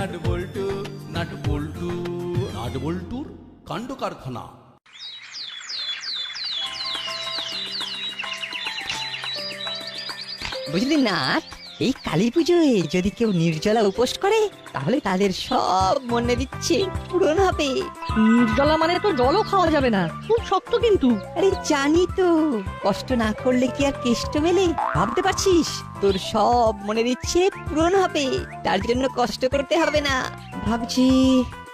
Nut বল্টু nut বল্টু nut বল্টুর কাণ্ড কারখানা। বুঝলি না, এই কালী পুজোয় যদি কেউ নির্জলা উপোস করে তাহলে তাদের সব মনের ইচ্ছে পূরণ হবে। নির্জলা মানে তো জলও খাওয়া যাবে না, খুব শক্ত কিন্তু। আরে জানি তো, কষ্ট না করলে কি আর কেষ্ট মেলে? ভাবতে পারছিস তোর সব মনের ইচ্ছে পূরণ হবে, তার জন্য কষ্ট করতে হবে না। ভাবছি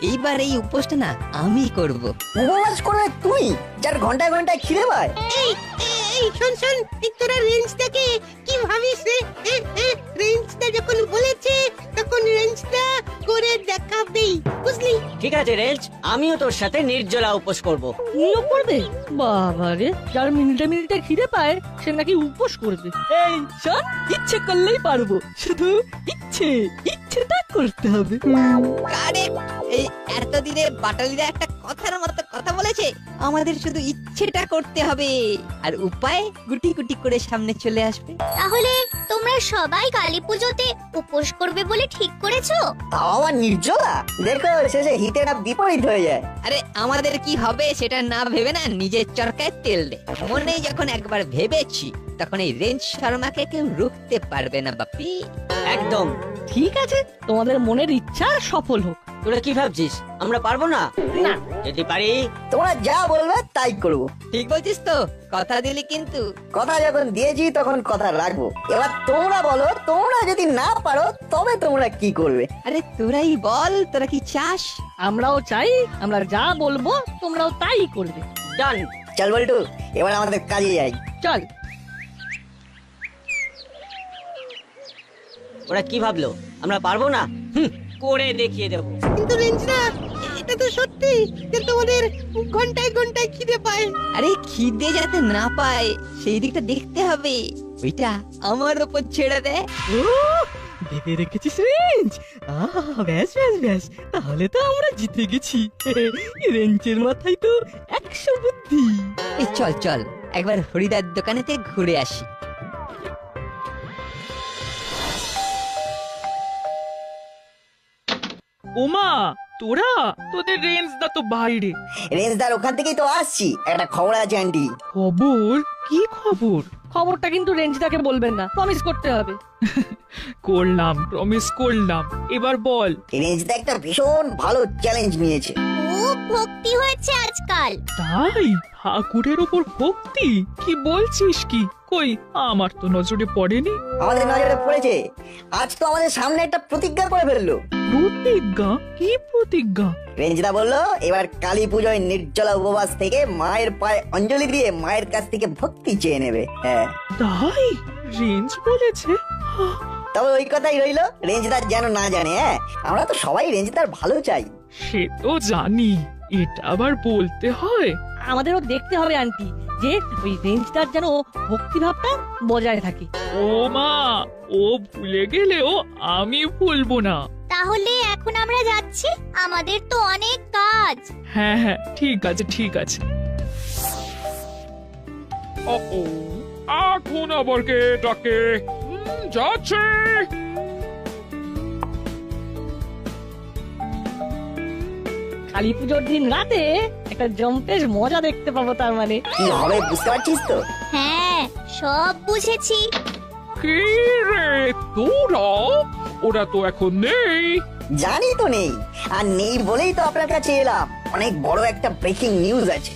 এইবার এই উপোসটা না আমি করব। উপবাস করবে তুই, যার ঘন্টায় ঘন্টায় খিদে পায়? এই শোন শোন, তোরা রেঞ্জটাকে কি ভাবিস রে? রেঞ্জটা যখন বলেছে তখন রেঞ্জটা করে দেখাবেই, বুঝলি? ঠিক আছে রেঞ্জ, আমিও তোর সাথে নির্জলা উপোস করব। তুইও করবে? বাবা রে, যার মিনিটে মিনিটে খিদে পায় সে নাকি উপোস করবে। এই শোন, ইচ্ছে করলেই পারবো, শুধু ইচ্ছেটা করতে হবে। কারেক্ট। এই এতদিনে বাটালিরা একটা কথার মতো কথা বলেছে, আমাদের শুধু ইচ্ছেটা করতে হবে, আর উপায় গুটি গুটি করে সামনে চলে আসবে। তাহলে তোমরা সবাই কালী পুজোতে উপোস করবে বলে ঠিক করেছো? তাও আবার নির্জলা? দেখো শেষে হিতেটা বিপরীত হয়ে যায়। আরে আমাদের কি হবে সেটা না ভেবে না নিজের চরকায় তেল দে। মনে যখন একবার ভেবেছি তখন এই রেঞ্জ শর্মাকে কেউ রুখতে পারবে না বাপি। একদম। ঠিক আছে, তোমাদের মনের ইচ্ছা সফল হোক। তোরা কি ভাবছিস আমরা পারবো না? না, যদি পারি তোমরা যা বলবে তাই করবো। ঠিক বলছিস তো? কথা দিলি কিন্তু। কথা যখন দিয়েছি তখন কথা রাখবো। এবার তোমরা বলো, তোমরা যদি না পারো তবে তোমরা কি করবে? আরে তোরাই বল, তোরা কি চাস? আমরাও চাই, আমরা যা বলবো তোমরাও তাই করবে। ডান। চল বল্টু, এবার আমাদের কাজে যাই। চল। ওরা কি ভাবলো আমরা পারবো না? করে দেখিয়ে দেবো। কিন্তু রেঞ্জরা, এটা তো সত্যি যে তোমাদের ঘন্টায় ঘন্টায় খিদে পায়। আরে খিদে যাতে না পায় সেই দিকটা দেখতে হবে, ওইটা আমার উপর ছেড়ে দে। ভেবে রেখেছিস রেঞ্জ? ব্যাস ব্যাস ব্যাস, তাহলে তো আমরা জিতে গেছি। রেঞ্জের মাথায় তো 100 বুদ্ধি। এই চল চল একবার হরিদার দোকানেতে ঘুরে আসি। ওমা, তোরা? তোদের রেঞ্জদা তো বাইরে। রেঞ্জদার ওখান থেকেই তো আসছি, একটা খবর আছে আন্টি। খবর? কি খবর? খবরটা কিন্তু রেঞ্জদাকে বলবেন না, প্রমিস করতে হবে। করলাম, প্রমিস করলাম। এবার বল। রেঞ্জদা একটা ভীষণ ভালো চ্যালেঞ্জ নিয়েছে। খুব ভক্তি হয়েছে আজকাল। তাই? ঠাকুরের ওপর ভক্তি? কি বলছিস কি? কই, আমার তো নজরে পড়েনি। আমাদের নজরে পড়েছে। আজ তো আমাদের সামনে একটা প্রতিজ্ঞা করে ফেললো। প্রতিজ্ঞা? কি প্রতিজ্ঞা? রেঞ্জদা বললো এবার কালী পুজোয় নির্জলা উপবাস থেকে মায়ের পায়ে অঞ্জলি দিয়ে মায়ের কাছ থেকে ভক্তি চেয়ে নেবে। হ্যাঁ, তাই রেঞ্জ বলেছে? তবে ওই কথাই রইলো, রেঞ্জদার যেন না জানে। হ্যাঁ, আমরা তো সবাই রেঞ্জদার ভালো চাই। সে তো জানি, এটা আবার বলতে হয়? আমাদেরও দেখতে হবে আন্টি, যে ওই রেঞ্জটার যেন ভক্তিভাবটা বজায় থাকে। ও মা, ও ভুলে গেলেও আমি ভুলবো না। তাহলে এখন আমরা যাচ্ছি, আমাদের তো অনেক কাজ। হ্যাঁ হ্যাঁ, ঠিক আছে ঠিক আছে। ও, এখন আবার কে ডাকে? যাচ্ছে। কালী পুজোর দিন রাতে একটা জম্পেশ মজা দেখতে পাবো, তার মানে। কি হবে বুঝতে পারছিস তো? হ্যাঁ, সব বুঝেছি। কি রে তোরা? ওরা তো এখন নেই। জানি তো নেই, আর নেই বলেই তো আপনার কাছে এলাম। অনেক বড় একটা ব্রেকিং নিউজ আছে।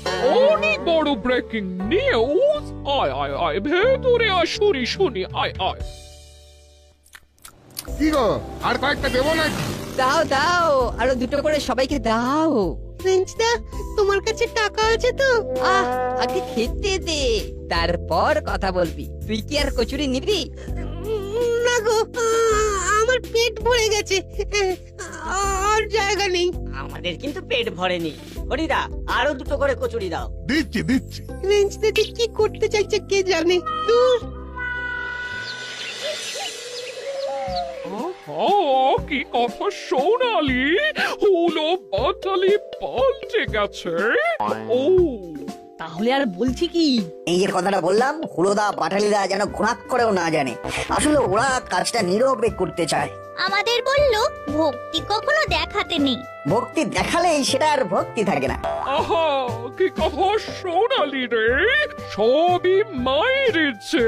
অনেক বড় ব্রেকিং নিউজ? আয় আয় আয়, ভেতরে আয়, শুনি শুনি, আয় আয়। কি গো, আর কয়েকটা দেবো নাকি? দাও দাও, আরো দুটো করে সবাইকে দাও। রেঞ্জদা, তোমার কাছে টাকা আছে তো? আগে খেতে দে, তারপর কথা বলবি। তুই কি আর কচুরি নিবি? না গো, আমার পেট ভরে গেছে, আর জায়গা নেই। আমাদের কিন্তু পেট ভরেনি। হরিদা, আরো দুটো করে কচুরি দাও। দিচ্ছি দিচ্ছি। রেঞ্জদা যে কি করতে চাইছে কে জানে। দূর। কি কথা শোনালি? হলো বাটালি পাল্টে গেছে। ও তাহলে আর বলছি কি, এই যে কথাটা বললাম, হুলোদা পাটালিদা যেন ঘোরাক করেও না জানে। আসলে ওরা কাজটা নীরবে করতে চায়। আমাদের বললো ভক্তি কখনো দেখাতে নেই। ভক্তি দেখালেই সেটা আর ভক্তি থাকে না। আহা, কি কথা শোনালি রে, সবই মায়ের ইচ্ছে।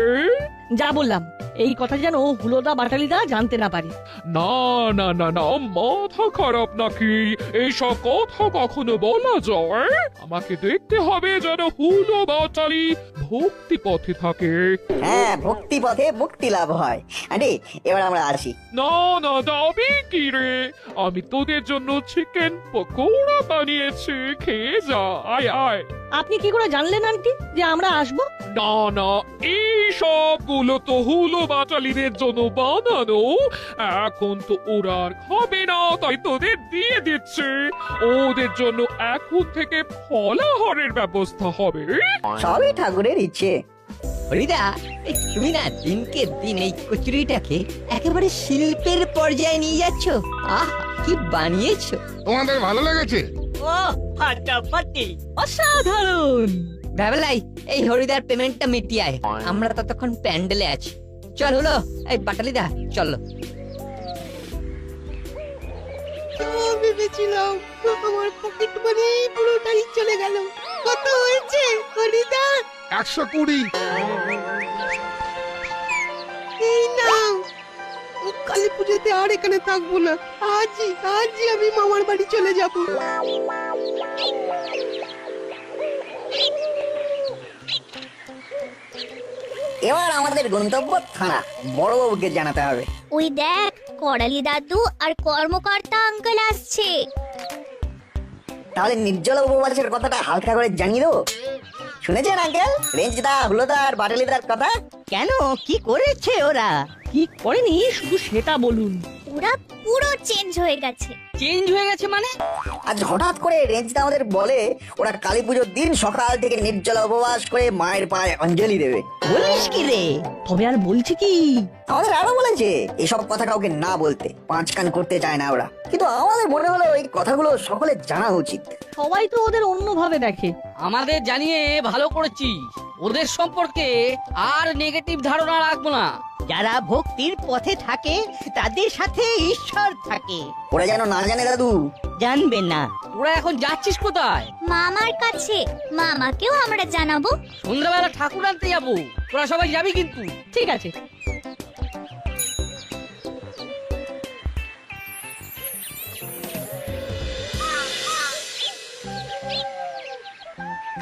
যা বললাম এই কথা যেন হুলোদা বাটালিদা জানতে না পারে। না না না না, মাথা খারাপ নাকি? এইসব কথা কখনো বলা যায়? আমাকে দেখতে হবে যেন হুলো বাটালি ভক্তি পথে থাকে। হ্যাঁ, ভক্তি পথে মুক্তি লাভ হয়। আরে এবার আমরা আসি। না না, দাবি কি রে? আমি তোদের জন্য চিকেন পকোড়া বানিয়েছি, খেয়ে যা। আয় আয়। আপনি কি করে জানলেন আন্টি যে আমরা আসবো? না না, এই সবগুলো তো হুলো বাটালিদের জন্য বানানো। এখন তো ওরা আর খাবে না, তাই তোদের দিয়ে দিচ্ছে। ওদের জন্য এখন থেকে ফলাহারের ব্যবস্থা হবে। সবই ঠাকুরের ইচ্ছে। হরিদা, এই তুমি না দিনকে দিন এই কচুরিটাকে একেবারে শিল্পের পর্যায়ে নিয়ে যাচ্ছ। আহ, কি বানিয়েছো! তোমাদের ভালো লেগেছে? ও ফাটাফাটি। অসাধারণ। ভেবেলাই এই হরিদার পেমেন্টটা মিটিয়ে আয়, আমরা ততক্ষণ প্যান্ডেলে আছি। চল হলো, এই বাটালিদা চলো। ভেবেছিলাম আমার পকেট মানি পুরোটাই চলে গেল। কত হয়েছে হরিদা? 120। এই নাও। কালী পুজোতে আর এখানে থাকবো না। আজই আমি মামার বাড়ি চলে যাব। এবার আমাদের গন্তব্য থানা, বড়বাবুকে জানাতে হবে। ওই দেখ, করালি দাদু আর কর্মকর্তা আঙ্কেল আসছে। তাহলে নির্জলা উপবাসের কথাটা হালকা করে জানিয়ে দেবো। শুনেছেন আঙ্কেল, রেঞ্জদা, হুলোদা আর বাটালিদার কথা? কেন, কি করেছে ওরা? কি করেনি শুধু সেটা বলুন। ওরা পুরো চেঞ্জ হয়ে গেছে। চেঞ্জ হয়ে গেছে মানে? আজ হঠাৎ করে রেঞ্জদা আমাদের বলে ওরা কালী পুজোর দিন সকাল থেকে নির্জলা উপবাস করে মায়ের পায়ে অঞ্জলি দেবে। বলিস কি রে? তবে আর বলছি কি, আমাদের আরো বলেছে এসব কথা কাউকে না বলতে, পাঁচ কান করতে চায় না ওরা। কিন্তু আমাদের মনে হলো এই কথাগুলো সকলের জানা উচিত। সবাই তো ওদের অন্যভাবে দেখে। আমাদের জানিয়ে ভালো করেছিস। ওদের সম্পর্কে আর নেগেটিভ ধারণা রাখবো না। যারা ভক্তির পথে থাকে তাদের সাথে ঈশ্বর থাকে। ওরা যেন না জানে দাদু। জানবে না। তোরা এখন যাচ্ছিস কোথায়? মামার কাছে। মামাকেও আমরা জানাবো। সন্ধ্যাবেলা ঠাকুর আনতে যাবো, তোরা সবাই যাবি কিন্তু। ঠিক আছে।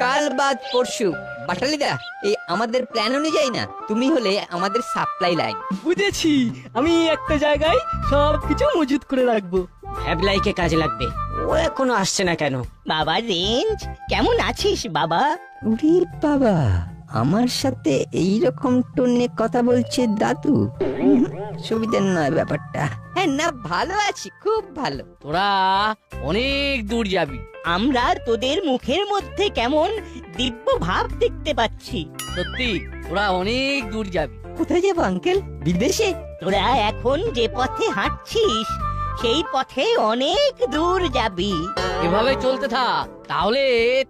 কাল বাদ পরশু বাটালিদা, এই আমাদের প্ল্যান অনুযায়ী না তুমি হলে আমাদের সাপ্লাই লাইন। বুঝেছি, আমি একটা জায়গায় সবকিছু মজুত করে রাখবো। হ্যাবলাইকে কাজে লাগবে। ও এখনো আসছে না কেন? বাবা রেঞ্জ, কেমন আছিস বাবা? উরি বাবা, আমার সাথে এই রকম টোনে কথা বলছে দাদু। সুবিধার নয় ব্যাপারটা। হ্যাঁ না, ভালো আছি, খুব ভালো। তোরা অনেক দূর যাবি। আমরা তোদের মুখের মধ্যে কেমন দিব্য ভাব দেখতে পাচ্ছি। সত্যি তোরা অনেক দূর যাবি। কোথায় যাবো আঙ্কেল? বিদেশে? তোরা এখন যে পথে হাঁটছিস সেই পথে অনেক দূর যাবি। এভাবে চলতে থাক, তাহলে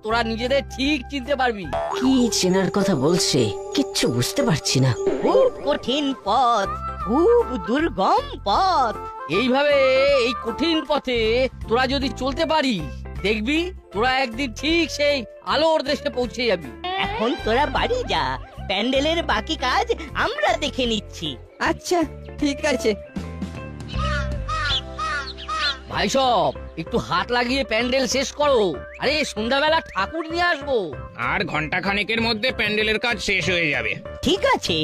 তোরা নিজেদের ঠিক চিনতে পারবি। কি চেনার কথা বলছে কিচ্ছু বুঝতে পারছি না। খুব কঠিন পথ, খুব দুর্গম পথ। এইভাবে এই কঠিন পথে তোরা যদি চলতে পারিস, দেখবি তোরা একদিন ঠিক সেই আলোর দেশে পৌঁছে যাবি। এখন তোরা বাড়ি যা, প্যান্ডেলের বাকি কাজ আমরা দেখে নিচ্ছি। আচ্ছা, ঠিক আছে। ভাই সব একটু হাত লাগিয়ে প্যান্ডেল শেষ করো। আরে সন্ধ্যাবেলা ঠাকুর নিয়ে আসবো। আর ঘন্টা খানেকের মধ্যে প্যান্ডেলের কাজ শেষ হয়ে যাবে। ঠিক আছে।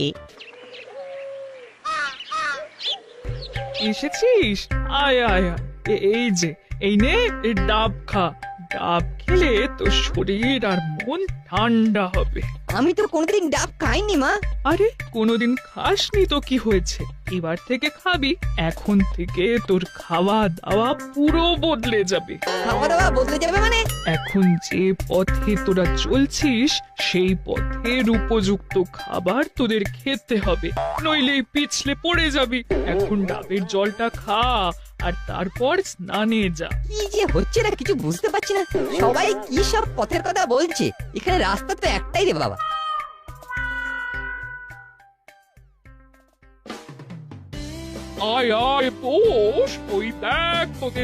এসেছিস? আয় আয় আয়। এই যে, এই নে, এই ডাব খা। ডাব খেলে তোর শরীর আর মন ঠান্ডা হবে। আমি তো কোনোদিন ডাব খাইনি মা। আরে কোনোদিন খাসনি তো কি হয়েছে, এবার থেকে খাবি। এখন থেকে তোর খাওয়া দাওয়া পুরো বদলে যাবে। খাওয়া দাওয়া বদলে যাবে মানে? এখন যে পথে তোরা চলছিস সেই পথের উপযুক্ত খাবার তোদের খেতে হবে, নইলে পিছলে পড়ে যাবি। এখন ডাবের জলটা খা আর তারপর স্নানে যা। কি যে হচ্ছে না কিছু বুঝতে পারছি না, সবাই কি সব পথের কথা বলছে, এখানে রাস্তা তো একটাই রে বাবা। আয় আয় বস, ওই দেখ তোদের